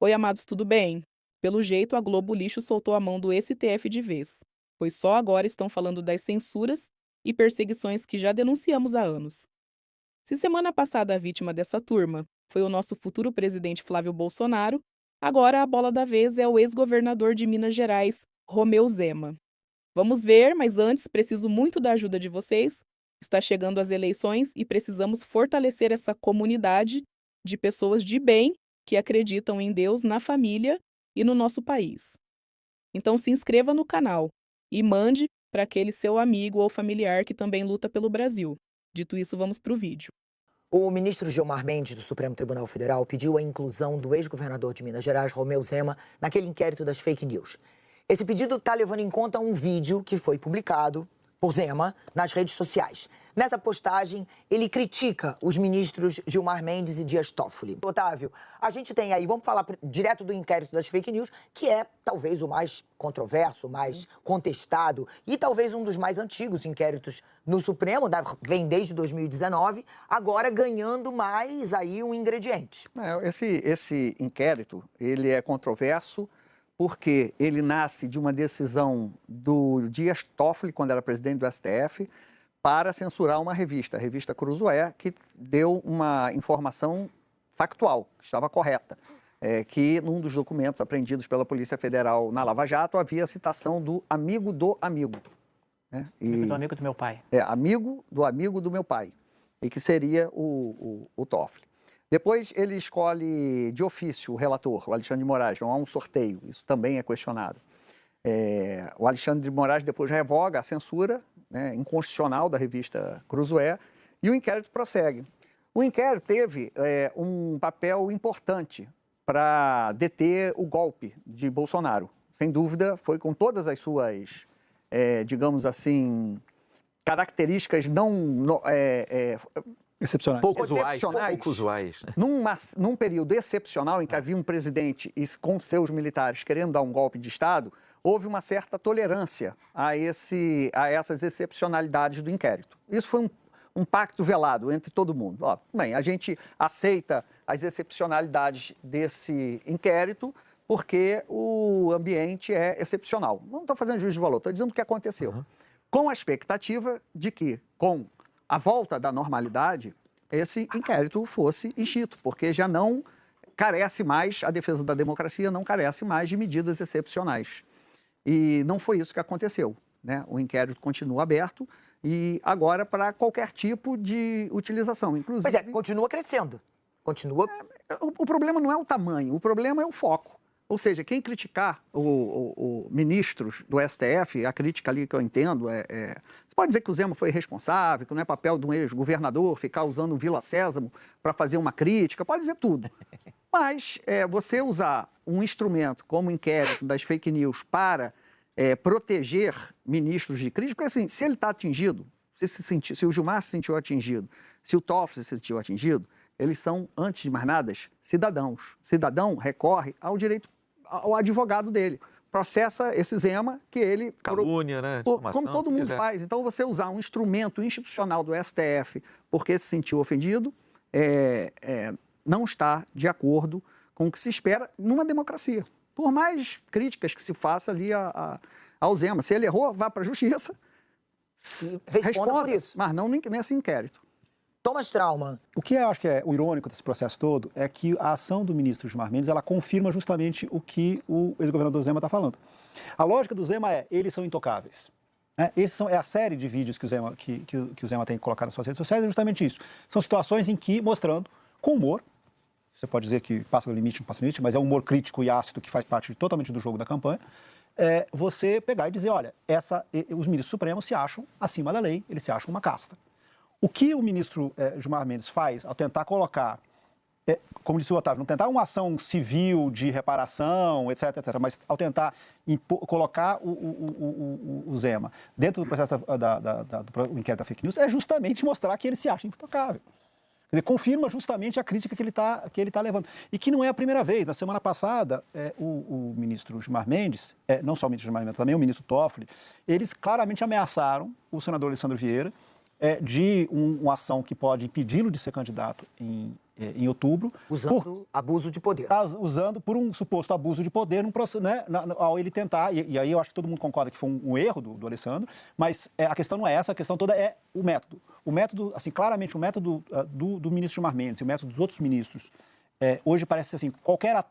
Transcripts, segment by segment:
Oi, amados, tudo bem? Pelo jeito, a Globo Lixo soltou a mão do STF de vez, pois só agora estão falando das censuras e perseguições que já denunciamos há anos. Se semana passada a vítima dessa turma foi o nosso futuro presidente Flávio Bolsonaro, agora a bola da vez é o ex-governador de Minas Gerais, Romeu Zema. Vamos ver, mas antes preciso muito da ajuda de vocês. Está chegando as eleições e precisamos fortalecer essa comunidade de pessoas de bem que acreditam em Deus, na família e no nosso país. Então se inscreva no canal e mande para aquele seu amigo ou familiar que também luta pelo Brasil. Dito isso, vamos para o vídeo. O ministro Gilmar Mendes, do Supremo Tribunal Federal, pediu a inclusão do ex-governador de Minas Gerais, Romeu Zema, naquele inquérito das fake news. Esse pedido está levando em conta um vídeo que foi publicado por Zema nas redes sociais. Nessa postagem, ele critica os ministros Gilmar Mendes e Dias Toffoli. Otávio, a gente tem aí, vamos falar direto do inquérito das fake news, que é talvez o mais controverso, o mais contestado e talvez um dos mais antigos inquéritos no Supremo, vem desde 2019, agora ganhando mais aí um ingrediente. Esse inquérito, ele é controverso porque ele nasce de uma decisão do Dias Toffoli, quando era presidente do STF, para censurar uma revista, a revista Cruzoé, que deu uma informação factual, que estava correta, que num dos documentos apreendidos pela Polícia Federal na Lava Jato havia a citação do amigo do amigo. Né? Amigo do amigo do meu pai. Amigo do meu pai, e que seria o Toffoli. Depois ele escolhe de ofício o relator, o Alexandre de Moraes, não há um sorteio, isso também é questionado. O Alexandre de Moraes depois revoga a censura, né, inconstitucional da revista Cruzoé e o inquérito prossegue. O inquérito teve um papel importante para deter o golpe de Bolsonaro. Sem dúvida, foi com todas as suas, digamos assim, características excepcionais. pouco usuais. Né? Num período excepcional em que havia um presidente com seus militares querendo dar um golpe de Estado, houve uma certa tolerância a essas excepcionalidades do inquérito. Isso foi um pacto velado entre todo mundo. Bem, a gente aceita as excepcionalidades desse inquérito porque o ambiente é excepcional. Não estou fazendo juízo de valor, estou dizendo o que aconteceu. Uhum. Com a expectativa de que, com a volta da normalidade, esse inquérito fosse extinto, porque já não carece mais, a defesa da democracia não carece mais de medidas excepcionais. E não foi isso que aconteceu, né? O inquérito continua aberto e agora para qualquer tipo de utilização, inclusive... Pois continua crescendo. Continua... O problema não é o tamanho, o problema é o foco. Ou seja, quem criticar o ministros do STF, a crítica ali que eu entendo você pode dizer que o Zema foi responsável, que não é papel de um ex-governador ficar usando o Vila Sésamo para fazer uma crítica, pode dizer tudo. Mas você usar um instrumento como o inquérito das fake news para proteger ministros de crítica, porque assim, se ele está atingido, se o Gilmar se sentiu atingido, se o Toffoli se sentiu atingido, eles são, antes de mais nada, cidadãos. Cidadão recorre ao direito, ao advogado dele. Processa esse Zema que ele... Calúnia, né? Como todo mundo faz. Então, você usar um instrumento institucional do STF porque se sentiu ofendido, não está de acordo com o que se espera numa democracia. Por mais críticas que se faça ali ao Zema. Se ele errou, vá para a justiça. Responda por isso. Mas não nesse inquérito. Thomas Trauman. O que eu acho que é o irônico desse processo todo é que a ação do ministro Gilmar Mendes, ela confirma justamente o que o ex-governador Zema está falando. A lógica do Zema eles são intocáveis. É a série de vídeos que o Zema tem colocado nas suas redes sociais, é justamente isso. São situações em que, mostrando, com humor, você pode dizer que passa do limite, não passa do limite, mas é um humor crítico e ácido que faz parte totalmente do jogo da campanha, você pegar e dizer, olha, os ministros supremos se acham acima da lei, eles se acham uma casta. O que o ministro Gilmar Mendes faz ao tentar colocar, como disse o Otávio, não tentar uma ação civil de reparação, etc., mas ao tentar colocar o Zema dentro do processo do inquérito da fake news, é justamente mostrar que ele se acha intocável. Quer dizer, confirma justamente a crítica que ele tá levando. E que não é a primeira vez. Na semana passada, o ministro Gilmar Mendes, não só o ministro Gilmar Mendes, também o ministro Toffoli, eles claramente ameaçaram o senador Alessandro Vieira de uma ação que pode impedi-lo de ser candidato em em outubro. Usando abuso de poder. Usando por um suposto abuso de poder num processo, né, ao ele tentar, e aí eu acho que todo mundo concorda que foi um erro do Alessandro, mas a questão não é essa, a questão toda é o método. O método, assim, claramente o método do ministro Gilmar Mendes e o método dos outros ministros, hoje parece ser assim,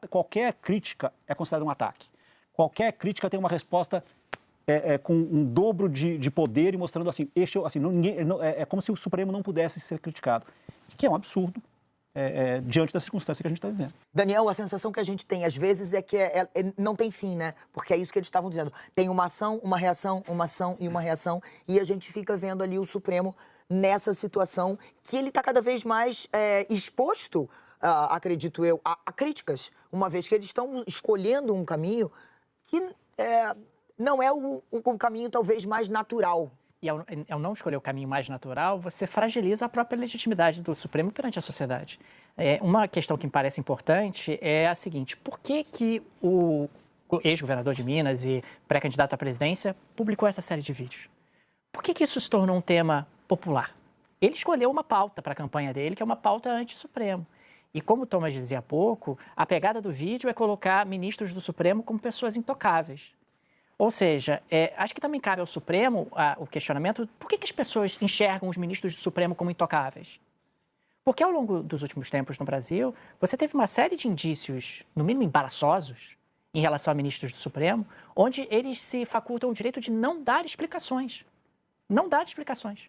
qualquer crítica é considerada um ataque. Qualquer crítica tem uma resposta com um dobro de poder e mostrando assim, é como se o Supremo não pudesse ser criticado, que é um absurdo. Diante da circunstância que a gente está vivendo. Daniel, a sensação que a gente tem às vezes é que não tem fim, né? Porque é isso que eles estavam dizendo. Tem uma ação, uma reação, uma ação e uma reação, e a gente fica vendo ali o Supremo nessa situação que ele está cada vez mais exposto, acredito eu, a críticas, uma vez que eles estão escolhendo um caminho que não é o caminho talvez mais natural. E ao não escolher o caminho mais natural, você fragiliza a própria legitimidade do Supremo perante a sociedade. Uma questão que me parece importante é a seguinte: por que o ex-governador de Minas e pré-candidato à presidência publicou essa série de vídeos? Por que isso se tornou um tema popular? Ele escolheu uma pauta para a campanha dele, que é uma pauta anti-Supremo. E como o Thomas dizia há pouco, a pegada do vídeo é colocar ministros do Supremo como pessoas intocáveis. Ou seja, acho que também cabe ao Supremo o questionamento: por que as pessoas enxergam os ministros do Supremo como intocáveis? Porque ao longo dos últimos tempos no Brasil, você teve uma série de indícios, no mínimo embaraçosos, em relação a ministros do Supremo, onde eles se facultam o direito de não dar explicações. Não dar explicações.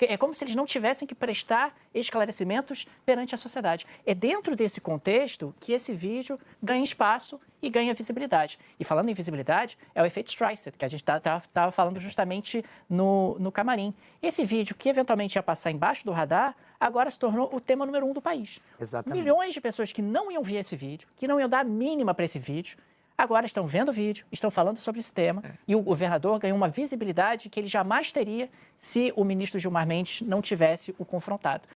É como se eles não tivessem que prestar esclarecimentos perante a sociedade. É dentro desse contexto que esse vídeo ganha espaço e ganha visibilidade. E falando em visibilidade, é o efeito Streisand, que a gente estava falando justamente no camarim. Esse vídeo, que eventualmente ia passar embaixo do radar, agora se tornou o tema número 1 do país. Exatamente. Milhões de pessoas que não iam ver esse vídeo, que não iam dar a mínima para esse vídeo, agora estão vendo o vídeo, estão falando sobre esse tema, e o governador ganhou uma visibilidade que ele jamais teria se o ministro Gilmar Mendes não tivesse o confrontado.